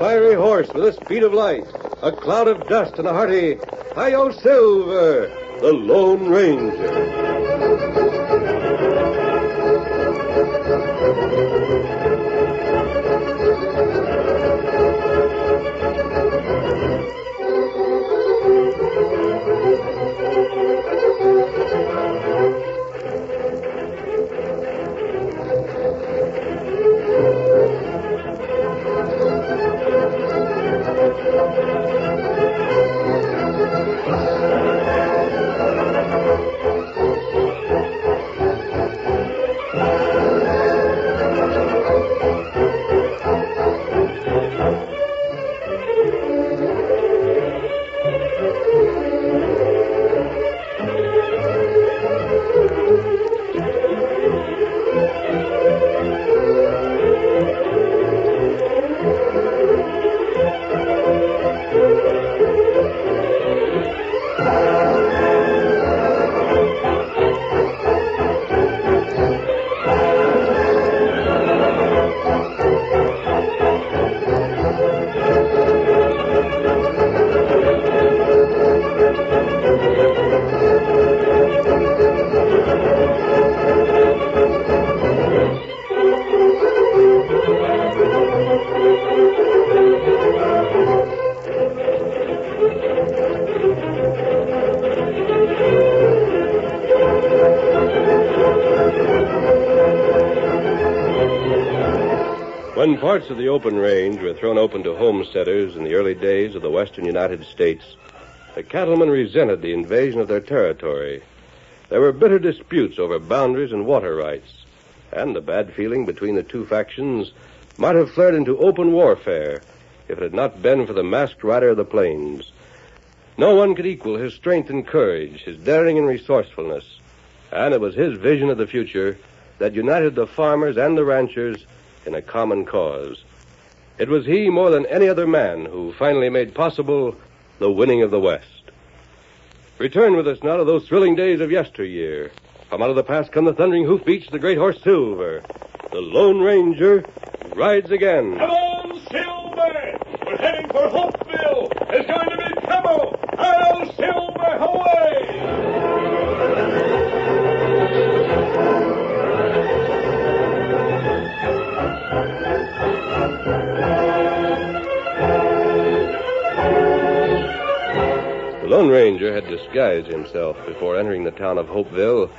fiery horse with a speed of light, a cloud of dust, and a hearty Hi-Yo Silver, the Lone Ranger. When parts of the open range were thrown open to homesteaders in the early days of the western United States, the cattlemen resented the invasion of their territory. There were bitter disputes over boundaries and water rights, and the bad feeling between the two factions might have flared into open warfare if it had not been for the masked rider of the plains. No one could equal his strength and courage, his daring and resourcefulness, and it was his vision of the future that united the farmers and the ranchers in a common cause. It was he, more than any other man, who finally made possible the winning of the West. Return with us now to those thrilling days of yesteryear. From out of the past come the thundering hoofbeats of the great horse Silver. The Lone Ranger rides again. Come on, Silver! We're heading for Hopeville. There's going to be trouble. Hi-yo, Silver, away! The Lone Ranger had disguised himself before entering the town of Hopeville,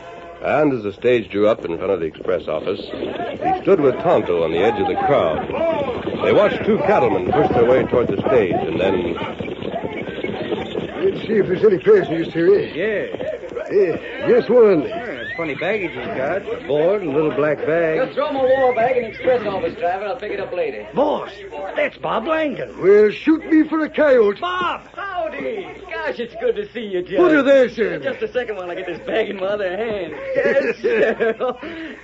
and as the stage drew up in front of the express office, he stood with Tonto on the edge of the crowd. They watched two cattlemen push their way toward the stage, and then... Let's see if there's any passengers, Terry. Yeah. Just one. It's funny baggage he's got. A board and a little black bag. Just throw my war bag in the express office, driver. I'll pick it up later. Boss, that's Bob Langdon. Well, shoot me for a coyote. Bob! Howdy! Gosh, it's good to see you, Judge. Put her there, sir. Just a second while I get this bag in my other hand. Yes, sir.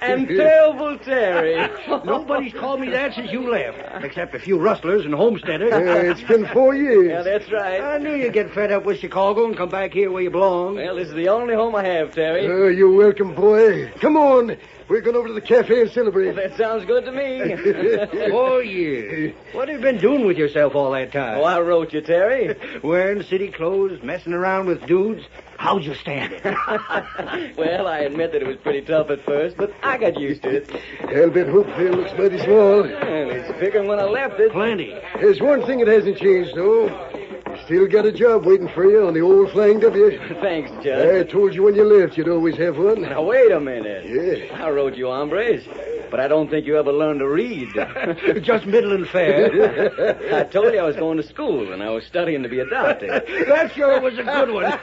And Terrible Terry. Nobody's called me that since you left, except a few rustlers and homesteaders. It's been 4 years. Yeah, that's right. I knew you'd get fed up with Chicago and come back here where you belong. Well, this is the only home I have, Terry. You're welcome, boy. Come on. We're going over to the cafe and celebrate. That sounds good to me. 4 years. What have you been doing with yourself all that time? Oh, I wrote you, Terry. Wearing city clothes, messing around with dudes. How'd you stand it? Well, I admit that it was pretty tough at first, but I got used to it. Albert Hopeville looks mighty small. Well, it's bigger than when I left it. Plenty. There's one thing that hasn't changed, though. You still got a job waiting for you on the old Flying W. Thanks, Judge. I told you when you left you'd always have one. Now, wait a minute. Yeah. I wrote you hombres, but I don't think you ever learned to read. Just middling fair. I told you I was going to school, and I was studying to be a doctor. That sure was a good one.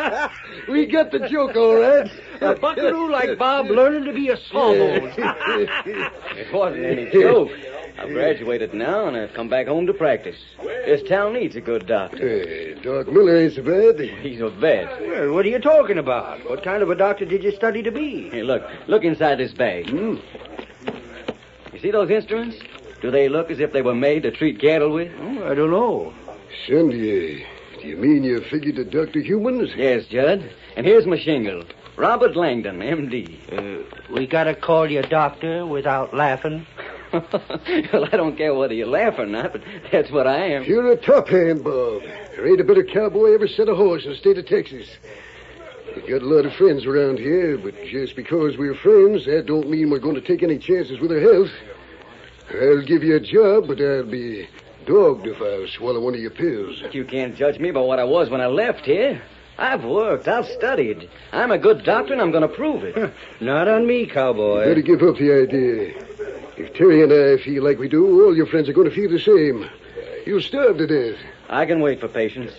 We got the joke, all right. A buckaroo like Bob learning to be a sawbones. It wasn't any joke. I've graduated now, and I've come back home to practice. This town needs a good doctor. Doc Miller ain't so bad. He's a vet. Well, what are you talking about? What kind of a doctor did you study to be? Hey, look inside this bag. You see those instruments? Do they look as if they were made to treat cattle with? Oh, I don't know. Son, do you mean you figured to doctor humans? Yes, Judd. And here's my shingle. Robert Langdon, M.D. We gotta call you doctor without laughing. Well, I don't care whether you laugh or not, but that's what I am. You're a top hand, Bob. There ain't a better cowboy ever set a horse in the state of Texas. We got a lot of friends around here, but just because we're friends, that don't mean we're going to take any chances with our health. I'll give you a job, but I'll be dogged if I swallow one of your pills. You can't judge me by what I was when I left here. I've worked. I've studied. I'm a good doctor, and I'm going to prove it. Not on me, cowboy. Better give up the idea. If Terry and I feel like we do, all your friends are going to feel the same. You'll starve to death. I can wait for patience.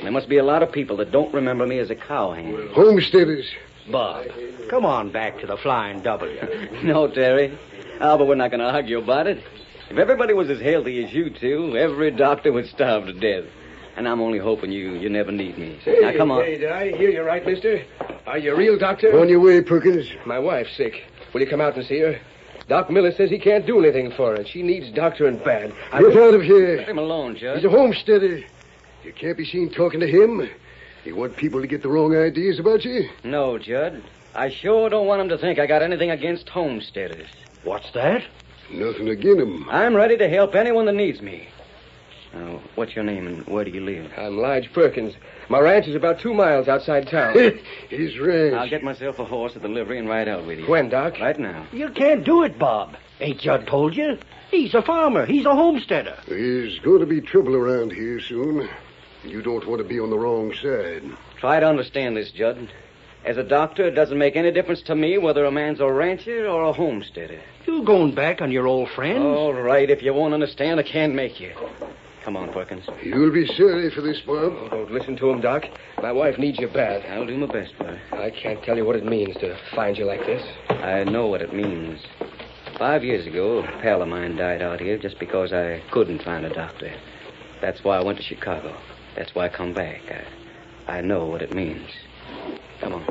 There must be a lot of people that don't remember me as a cowhand. Homesteaders. Bob, come on back to the Flying W. No, Terry. Albert, we're not going to argue about it. If everybody was as healthy as you two, every doctor would starve to death. And I'm only hoping you never need me. Now, come on. Hey, did I hear you right, mister? Are you a real doctor? On your way, Perkins. My wife's sick. Will you come out and see her? Doc Miller says he can't do anything for her. She needs doctoring bad. Get out of here. Let him alone, Judge. He's a homesteader. You can't be seen talking to him. You want people to get the wrong ideas about you? No, Judd. I sure don't want him to think I got anything against homesteaders. What's that? Nothing against him. I'm ready to help anyone that needs me. Now, what's your name and where do you live? I'm Lige Perkins. My ranch is about 2 miles outside town. His ranch. I'll get myself a horse at the livery and ride out with you. When, Doc? Right now. You can't do it, Bob. Ain't Judd told you? He's a farmer. He's a homesteader. There's going to be trouble around here soon. You don't want to be on the wrong side. Try to understand this, Judd. As a doctor, it doesn't make any difference to me whether a man's a rancher or a homesteader. You going back on your old friends? All right, if you won't understand, I can't make you. Come on, Perkins. You'll be sorry for this, Bob. Oh, don't listen to him, Doc. My wife needs you bad. I'll do my best for her. I can't tell you what it means to find you like this. I know what it means. 5 years ago, a pal of mine died out here just because I couldn't find a doctor. That's why I went to Chicago. That's why I come back. I know what it means. Come on.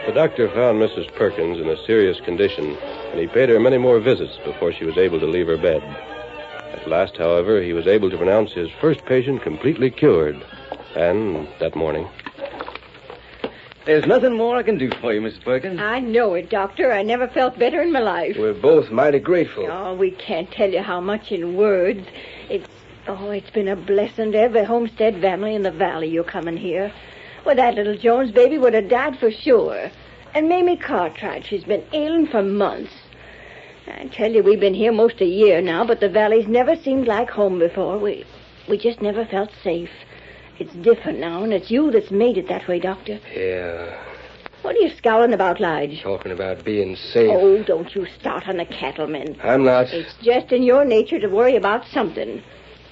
The doctor found Mrs. Perkins in a serious condition, and he paid her many more visits before she was able to leave her bed. At last, however, he was able to pronounce his first patient completely cured. And that morning... There's nothing more I can do for you, Mrs. Perkins. I know it, Doctor. I never felt better in my life. We're both mighty grateful. Oh, we can't tell you how much in words. It's been a blessing to every homestead family in the valley you're coming here. Well, that little Jones baby would have died for sure. And Mamie Cartwright, she's been ailing for months. I tell you, we've been here most a year now, but the valley's never seemed like home before. We just never felt safe. It's different now, and it's you that's made it that way, Doctor. Yeah. What are you scowling about, Lige? Talking about being safe. Oh, don't you start on the cattlemen. I'm not. It's just in your nature to worry about something.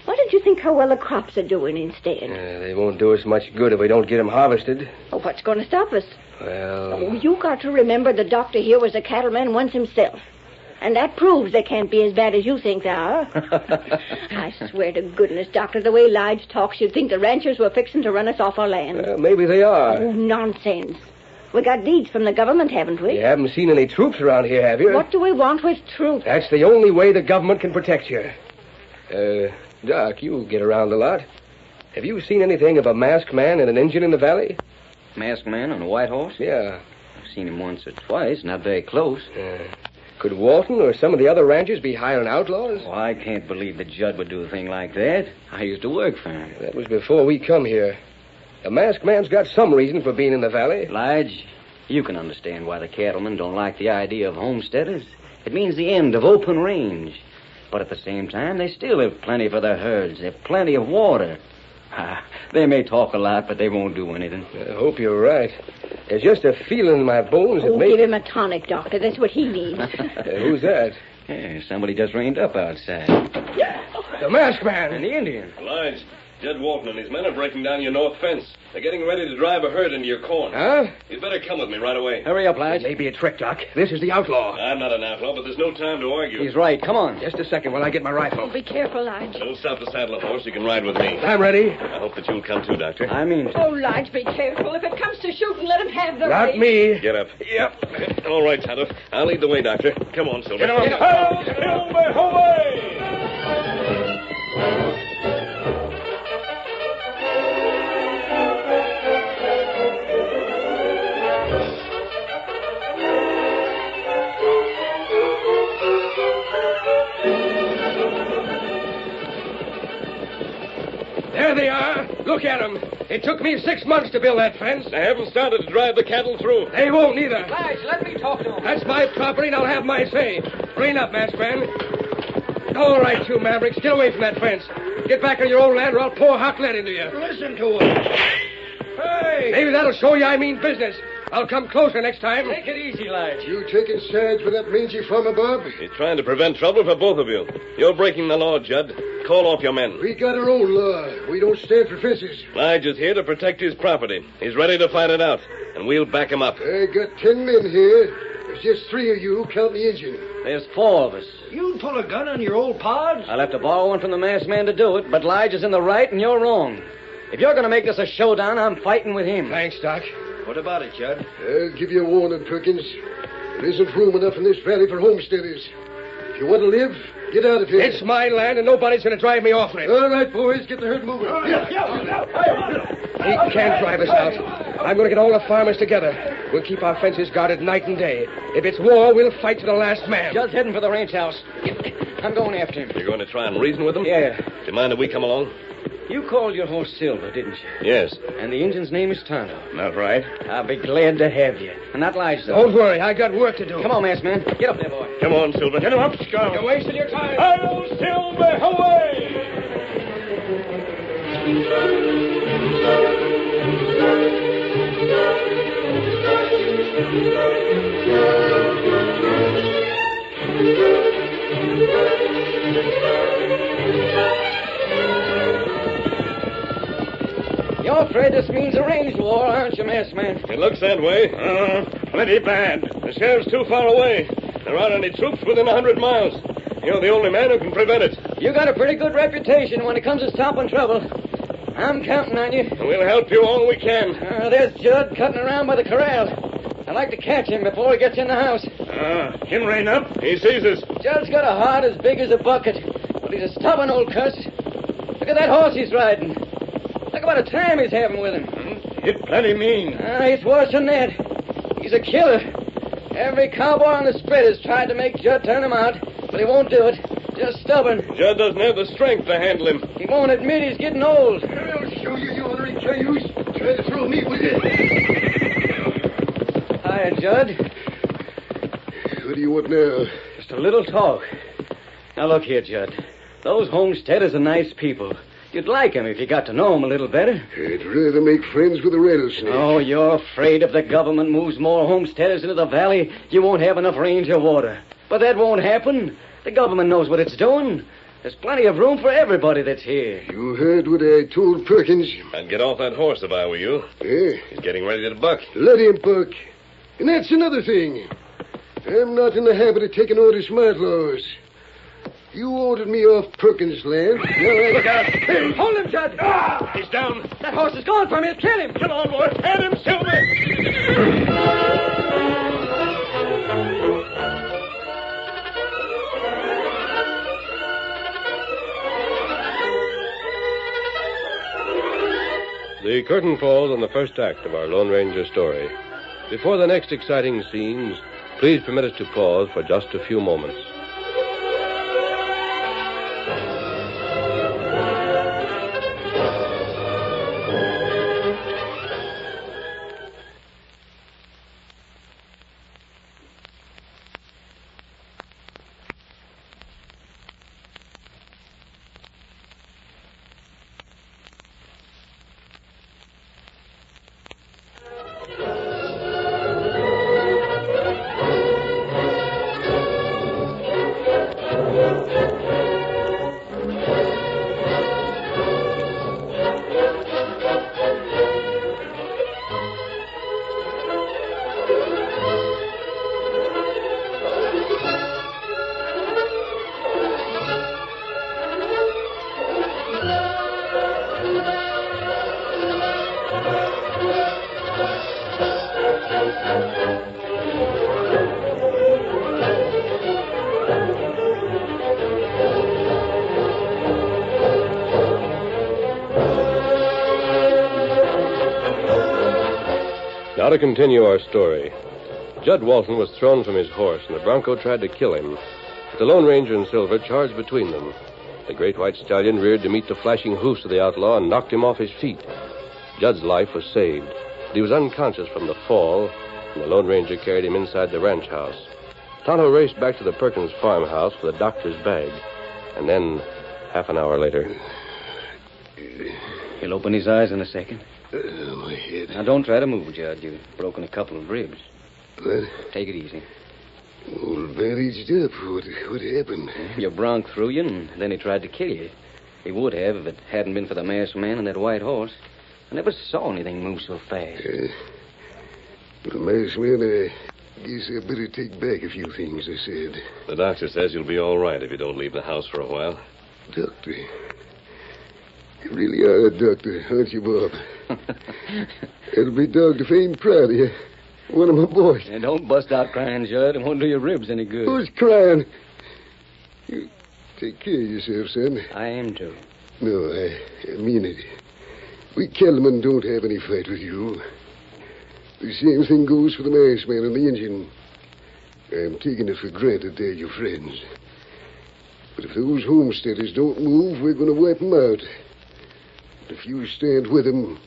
Why don't you think how well the crops are doing instead? They won't do us much good if we don't get them harvested. Oh, what's going to stop us? Well... Oh, you got to remember the doctor here was a cattleman once himself. And that proves they can't be as bad as you think they are. I swear to goodness, Doctor, the way Lige talks, you'd think the ranchers were fixing to run us off our land. Maybe they are. Oh, nonsense. We got deeds from the government, haven't we? You haven't seen any troops around here, have you? What do we want with troops? That's the only way the government can protect you. Doc, you get around a lot. Have you seen anything of a masked man and an Indian in the valley? Masked man on a white horse? Yeah. I've seen him once or twice, not very close. Could Walton or some of the other ranchers be hiring outlaws? Oh, I can't believe that Judd would do a thing like that. I used to work for him. That was before we come here. The masked man's got some reason for being in the valley. Lige, you can understand why the cattlemen don't like the idea of homesteaders. It means the end of open range. But at the same time, they still have plenty for their herds. They have plenty of water. They may talk a lot, but they won't do anything. I hope you're right. There's just a feeling in my bones that give him a tonic, Doctor. That's what he needs. Who's that? Yeah, somebody just reined up outside. The masked man. And the Indian. Lige, Jed Walton and his men are breaking down your north fence. They're getting ready to drive a herd into your corn. Huh? You'd better come with me right away. Hurry up, Lige. It may be a trick, Doc. This is the outlaw. I'm not an outlaw, but there's no time to argue. He's right. Come on. Just a second while I get my rifle. Be careful, Lige. Don't stop to saddle a horse. You can ride with me. I'm ready. I hope that you'll come too, Doctor. I mean to. Oh, Lige, be careful. If it comes to shooting, let him have the Not right. me. Get up. Yep. All right, Tonto. I'll lead the way, Doctor. Come on, Silver. Get on. Silver, away! There they are. Look at them. It took me 6 months to build that fence. They haven't started to drive the cattle through. They won't neither. Lige, let me talk to him. That's my property, and I'll have my say. Rein up, masked man. All right, you mavericks. Get away from that fence. Get back on your own land, or I'll pour hot lead into you. Listen to him. Hey! Maybe that'll show you I mean business. I'll come closer next time. Take it easy, Lige. You taking sides with that mangy farmer, Bob? He's trying to prevent trouble for both of you. You're breaking the law, Judd. Call off your men. We got our own law. We don't stand for fences. Lige is here to protect his property. He's ready to fight it out, and we'll back him up. I got 10 men here. There's just 3 of you, counting the engine. There's 4 of us. You'd pull a gun on your old pods? I'll have to borrow one from the masked man to do it, but Lige is in the right and you're wrong. If you're going to make this a showdown, I'm fighting with him. Thanks, Doc. What about it, Judd? I'll give you a warning, Perkins. There isn't room enough in this valley for homesteaders. If you want to live, get out of here. It's my land, and nobody's going to drive me off it. All right, boys, get the herd moving. He can't drive us out. I'm going to get all the farmers together. We'll keep our fences guarded night and day. If it's war, we'll fight to the last man. Judd's heading for the ranch house. I'm going after him. You're going to try and reason with him? Yeah. Do you mind if we come along? You called your horse Silver, didn't you? Yes. And the Injun's name is Tonto. Not right. I'll be glad to have you. And not Lige, though. Don't worry, I got work to do. Come on, masked man. Get up there, boy. Come on, Silver. Get him up, Scout. You're wasting your time. Hail, Silver, away! You're afraid this means a range war, aren't you, masked man? It looks that way. Plenty bad. The sheriff's too far away. There aren't any troops within 100 miles. You're the only man who can prevent it. You got a pretty good reputation when it comes to stopping trouble. I'm counting on you. We'll help you all we can. There's Judd cutting around by the corral. I'd like to catch him before he gets in the house. Him rein up. He sees us. Judd's got a heart as big as a bucket, but he's a stubborn old cuss. Look at that horse he's riding. Look about the time he's having with him. It plenty mean. He's worse than that. He's a killer. Every cowboy on the spread has tried to make Judd turn him out, but he won't do it. Just stubborn. Judd doesn't have the strength to handle him. He won't admit he's getting old. I'll show you, you ornery cayuse. Try to throw me with it. Hiya, Judd. What do you want now? Just a little talk. Now, look here, Judd. Those homesteaders are nice people. You'd like 'em if you got to know 'em a little better. I'd rather make friends with a rattlesnake. Oh, you're afraid if the government moves more homesteaders into the valley, you won't have enough range or water. But that won't happen. The government knows what it's doing. There's plenty of room for everybody that's here. You heard what I told Perkins. I'd get off that horse if I were you. Yeah, He's getting ready to buck. let him buck. And that's another thing. I'm not in the habit of taking orders from outlaws. You ordered me off Perkins' land. Look out. Hey, hold him, Judd. He's down. That horse is going for me. Kill him. Come on, boy. Head him, Silver. The curtain falls on the first act of our Lone Ranger story. Before the next exciting scenes, please permit us to pause for just a few moments. Now to continue our story. Judd Walton was thrown from his horse, and the bronco tried to kill him. But the Lone Ranger and Silver charged between them. The great white stallion reared to meet the flashing hoofs of the outlaw and knocked him off his feet. Judd's life was saved, but he was unconscious from the fall, and the Lone Ranger carried him inside the ranch house. Tonto raced back to the Perkins farmhouse for the doctor's bag, and then, half an hour later... He'll open his eyes in a second. My head. Now, don't try to move, Judd. You've broken a couple of ribs. What? Take it easy. All bandaged up. What happened? Your bronc threw you, and then he tried to kill you. He would have if it hadn't been for the masked man and that white horse. I never saw anything move so fast. The masked man, I guess I better take back a few things I said. The doctor says you'll be all right if you don't leave the house for a while. Doctor? You really are a doctor, aren't you, Bob? It'll be dogged if I ain't proud of you. One of my boys. And don't bust out crying, Judd. It won't do your ribs any good. Who's crying? You take care of yourself, son. I am, too. No, I mean it. We cattlemen don't have any fight with you. The same thing goes for the masked man and the Indian. I'm taking it for granted they're your friends. But if those homesteaders don't move, we're going to wipe them out. If you stand with them,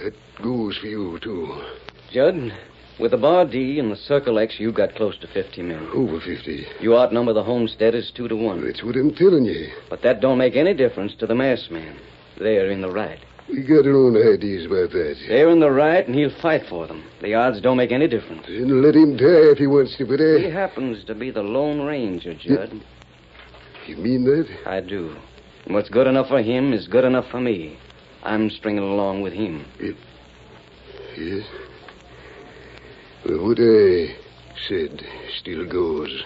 that goes for you, too. Judd, with the Bar D and the Circle X, you got close to 50 men. Over 50. You outnumber the homesteaders 2-1. That's what I'm telling you. But that don't make any difference to the masked man. They're in the right. We got our own ideas about that. They're in the right, and he'll fight for them. The odds don't make any difference. Then let him die if he wants to, but He happens to be the Lone Ranger, Judd. You mean that? I do. And what's good enough for him is good enough for me. I'm stringing along with him. Yes? Well, what I said still goes.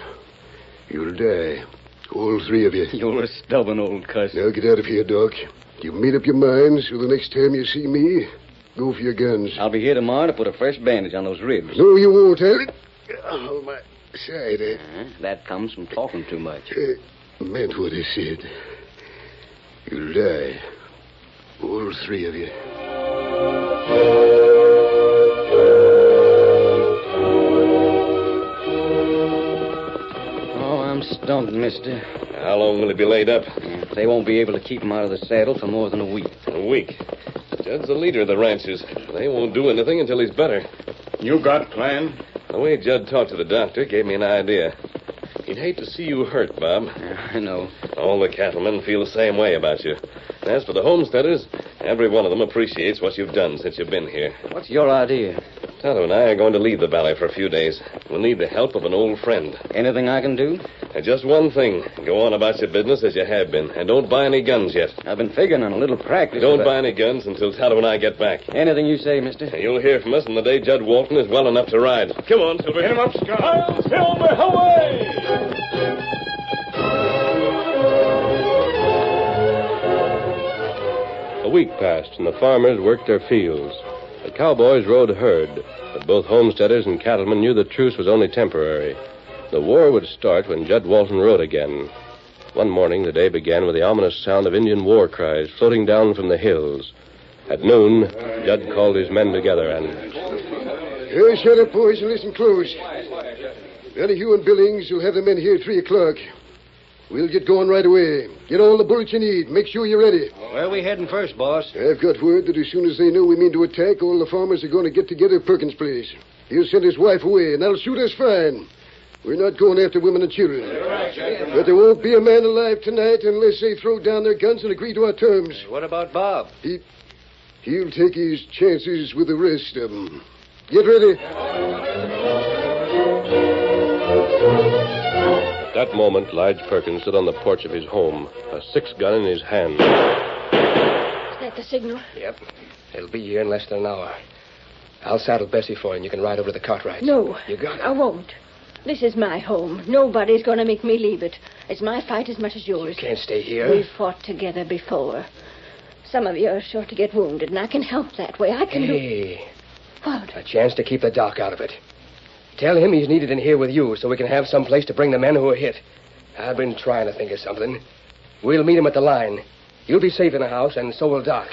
You'll die. All three of you. You're a stubborn old cuss. Now get out of here, Doc. You've made up your mind, so the next time you see me, go for your guns. I'll be here tomorrow to put a fresh bandage on those ribs. No, you won't, Oh, my side. That comes from talking too much. Meant what I said. You'll die. All three of you. Oh, I'm stumped, mister. How long will he be laid up? They won't be able to keep him out of the saddle for more than a week. A week. Judd's the leader of the ranchers. They won't do anything until he's better. You got plan? The way Judd talked to the doctor gave me an idea. He'd hate to see you hurt, Bob. Yeah, I know. All the cattlemen feel the same way about you. And as for the homesteaders, every one of them appreciates what you've done since you've been here. What's your idea? Tonto and I are going to leave the valley for a few days. We'll need the help of an old friend. Anything I can do? Just one thing. Go on about your business as you have been, and don't buy any guns yet. I've been figuring on a little practice. Don't buy any guns until Tonto and I get back. Anything you say, mister. You'll hear from us on the day Judd Walton is well enough to ride. Come on, Silver. Get him up, Scott. I'll Silver, away! A week passed, and the farmers worked their fields. The cowboys rode herd, but both homesteaders and cattlemen knew the truce was only temporary. The war would start when Judd Walton rode again. One morning, the day began with the ominous sound of Indian war cries floating down from the hills. At noon, Judd called his men together and... Shut up, boys, and listen close. None of you and Billings will have the men here at 3 o'clock. We'll get going right away. Get all the bullets you need. Make sure you're ready. Where are we heading first, boss? I've got word that as soon as they know we mean to attack, all the farmers are going to get together at Perkins' place. He'll send his wife away, and that'll suit us fine. We're not going after women and children. But there won't be a man alive tonight unless they throw down their guns and agree to our terms. What about Bob? He'll take his chances with the rest of them. Get ready. At that moment, Lige Perkins stood on the porch of his home, a 6-gun in his hand. Is that the signal? Yep. It'll be here in less than an hour. I'll saddle Bessie for you, and you can ride over to the Cartwrights. No. You got it? I won't. This is my home. Nobody's going to make me leave it. It's my fight as much as yours. You can't stay here. We've fought together before. Some of you are sure to get wounded, and I can help that way. I can Hey. What? A chance to keep the doc out of it. Tell him he's needed in here with you so we can have some place to bring the men who are hit. I've been trying to think of something. We'll meet him at the line. You'll be safe in the house, and so will Doc.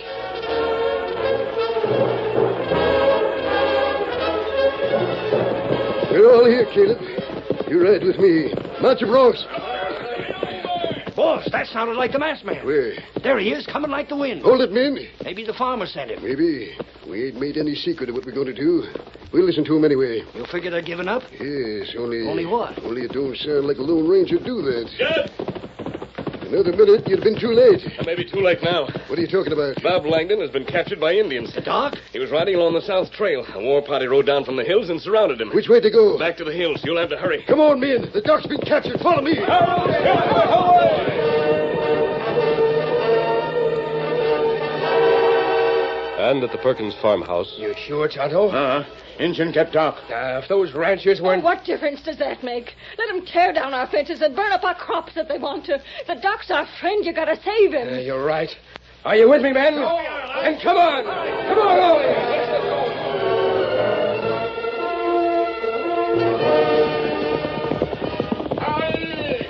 We're all here, Caleb. You ride with me. Mount your broncs. Boss, that sounded like the masked man. Where? There he is, coming like the wind. Hold it, men. Maybe the farmer sent him. Maybe. We ain't made any secret of what we're going to do. We'll listen to him anyway. You figure they're giving up? Yes, only... Only what? Only it don't sound like a Lone Ranger do that. Judd! Another minute, you'd have been too late. I may be too late now. What are you talking about? Bob Langdon has been captured by Indians. The doc? He was riding along the South Trail. A war party rode down from the hills and surrounded him. Which way to go? Back to the hills. You'll have to hurry. Come on, men. The doc's been captured. Follow me. And at the Perkins farmhouse, You sure, Tonto? Injun kept Doc. If those ranchers Oh, weren't... what difference does that make? Let them tear down our fences and burn up our crops if they want to. The doc's our friend. You gotta save him. You're right. Are you with me, men? And come on. Come on, all of you.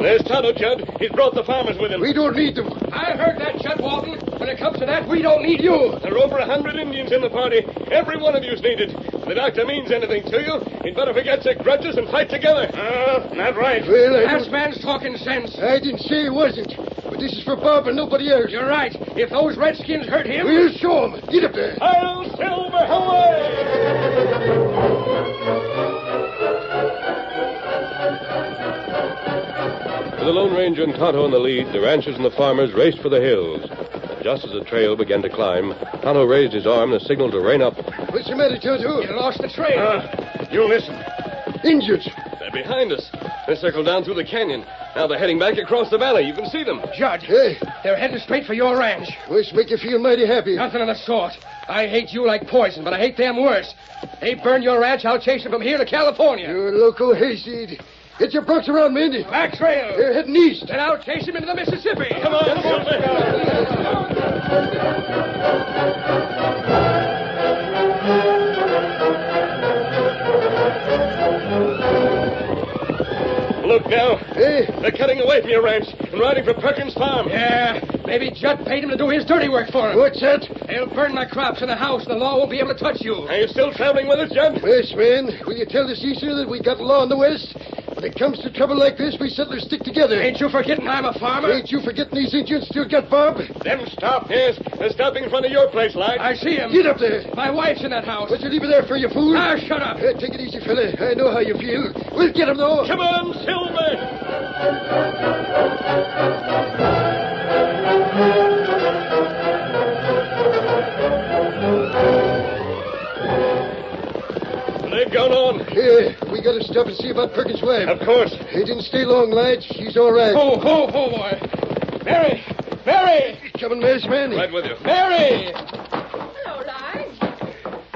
There's Tonto, Judd. He's brought the farmers with him. We don't need them. I heard that, Judd Walton. When it comes to that, we don't need you. There are over 100 Indians in the party. Every one of you's needed. If the doctor means anything to you, he'd better forget your grudges and fight together. Not right. Well, That man's talking sense. I didn't say he wasn't. But this is for Bob and nobody else. You're right. If those redskins hurt him... We'll show him. Get up there. I'll Silver, away! with the Lone Ranger and Tonto in the lead, the ranchers and the farmers raced for the hills. Just as the trail began to climb, Tonto raised his arm to signal to rein up. What's the matter, Tonto? You lost the trail. You listen. Injured. They're behind us. They circled down through the canyon. Now they're heading back across the valley. You can see them. Judd, Hey, they're heading straight for your ranch. must make you feel mighty happy. Nothing of the sort. I hate you like poison, but I hate them worse. They burn your ranch, I'll chase them from here to California. You're a local hayseed. Get your bucks around, men. Back trail. They're heading east. Then I'll chase them into the Mississippi. Come on, Look now. Hey, They're cutting away from your ranch and riding for Perkins' farm. Yeah, maybe Judd paid him to do his dirty work for him. what's that? They'll burn my crops in the house, and the law won't be able to touch you. Are you still traveling with us, Judd? Yes, man. Will you tell the Cecil that we got law in the West? When it comes to trouble like this, we settlers stick together. Ain't you forgetting I'm a farmer? Ain't you forgetting these Indians still got Bob? Them stop. Yes, they're stopping in front of your place, Lige. I see him. Get up there. My wife's in that house. Would you leave her there for you, fool? Ah, shut up. Take it easy, fella. I know how you feel. We'll get him, though. Come on, Silver. They've gone on. Here, we gotta stop and see about Perkins' wife. Of course. He didn't stay long, lads. She's all right. Ho, ho, ho, boy. Mary! Mary! Coming, masked man. Right with you. Mary! Hello, Lige.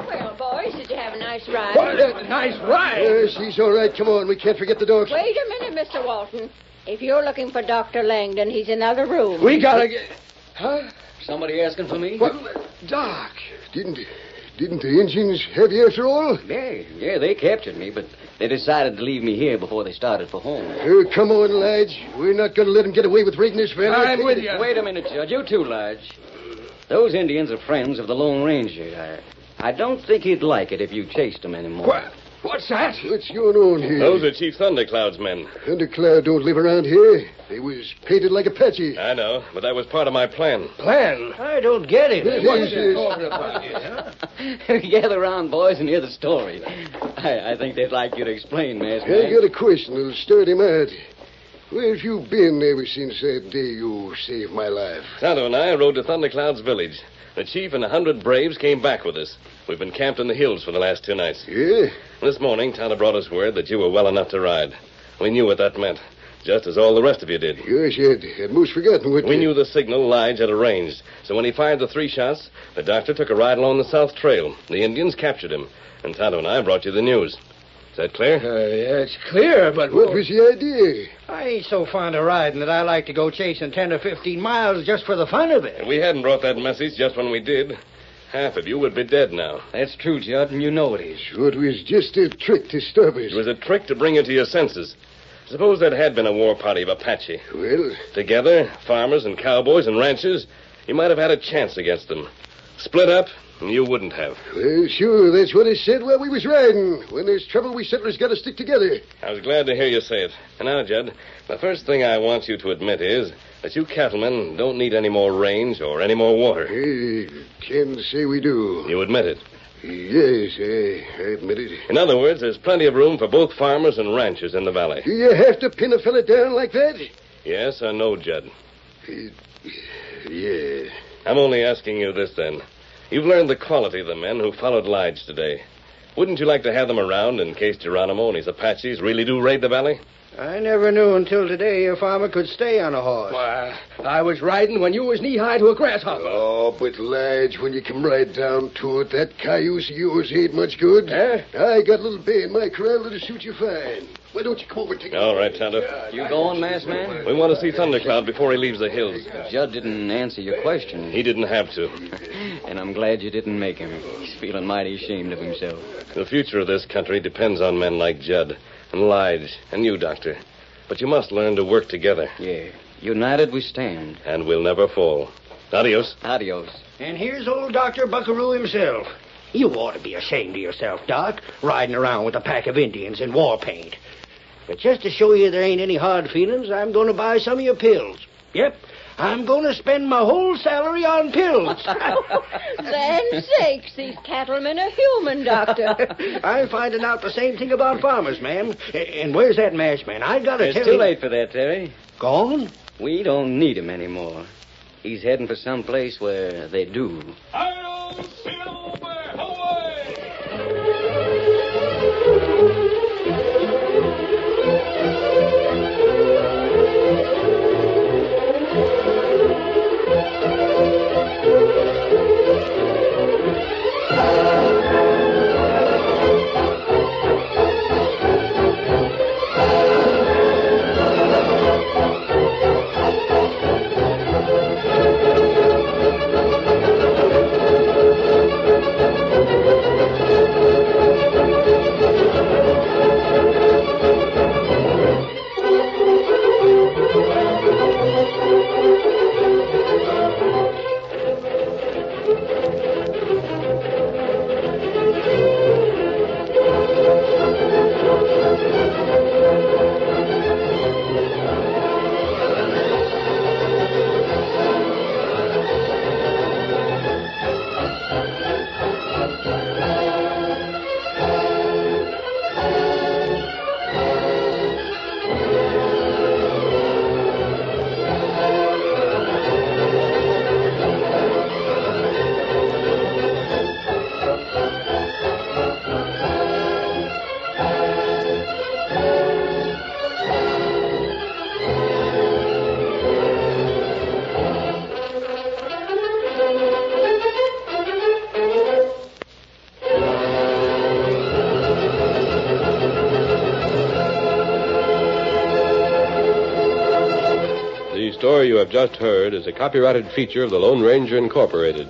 Well, boys, did you have a nice ride? What a nice ride. She's all right. Come on. We can't forget the dogs. Wait a minute, Mr. Walton. If you're looking for Dr. Langdon, he's in the other room. We gotta get... Huh? Somebody asking for me? What? Doc. Didn't the Indians have you after all? Yeah, they captured me, but they decided to leave me here before they started for home. Come on, lads. We're not going to let them get away with raiding this valley. I'm with you. Wait a minute, Judge. You too, Lige. Those Indians are friends of the Lone Ranger. I don't think he'd like it if you chased them anymore. What? What's that? What's going on here? Those are Chief Thundercloud's men. Thundercloud don't live around here. They was painted like Apache. I know, but that was part of my plan. Plan. I don't get it. What's this? Gather around, boys, and hear the story. I think they'd like you to explain, Masked I Man. got a question that'll start him out. Where have you been ever since that day you saved my life? Tonto and I rode to Thundercloud's village. The chief and 100 braves came back with us. We've been camped in the hills for the last 2 nights. Yeah? This morning, Tonto brought us word that you were well enough to ride. We knew what that meant, just as all the rest of you did. Gosh, I'd most forgotten what... We knew the signal Lige had arranged, so when he fired the 3 shots, the doctor took a ride along the South Trail. The Indians captured him, and Tonto and I brought you the news. Is that clear? Yeah, it's clear, but... What was the idea? I ain't so fond of riding that I like to go chasing 10 or 15 miles just for the fun of it. If we hadn't brought that message just when we did, half of you would be dead now. That's true, Judd, and you know it is. So it was just a trick to stop us. It was a trick to bring you to your senses. Suppose there had been a war party of Apache. Well, Together, farmers and cowboys and ranchers, you might have had a chance against them. Split up, You wouldn't have. Well, sure, that's what I said while we was riding. When there's trouble, we settlers got to stick together. I was glad to hear you say it. And now, Judd, the first thing I want you to admit is that you cattlemen don't need any more range or any more water. Can't say we do. You admit it. Yes, I admit it. In other words, there's plenty of room for both farmers and ranchers in the valley. Do you have to pin a fella down like that? Yes or no, Judd? Yeah. I'm only asking you this, then. You've learned the quality of the men who followed Lige today. Wouldn't you like to have them around in case Geronimo and his Apaches really do raid the valley? I never knew until today a farmer could stay on a horse. Why, I was riding when you was knee-high to a grasshopper. Oh, but, Lige, when you come right down to it, that cayuse of yours ain't much good. Huh? I got a little bay in my corral that'll suit you fine. Why don't you come over and take All right, Tonto. You going, masked man? We want to see Thundercloud before he leaves the hills. Judd didn't answer your question. He didn't have to. And I'm glad you didn't make him. He's feeling mighty ashamed of himself. The future of this country depends on men like Judd and Lige and you, Doctor. But you must learn to work together. Yeah. United we stand. And we'll never fall. Adios. Adios. And here's old Dr. Buckaroo himself. You ought to be ashamed of yourself, Doc, riding around with a pack of Indians in war paint. But just to show you there ain't any hard feelings, I'm going to buy some of your pills. Yep, I'm going to spend my whole salary on pills. Land sakes, these cattlemen are human, Doctor. I'm finding out the same thing about farmers, ma'am. And where's that mash man? I got to It's tell too you. late for that, Terry. Gone? We don't need him anymore. He's heading for some place where they do. The story you have just heard is a copyrighted feature of the Lone Ranger Incorporated.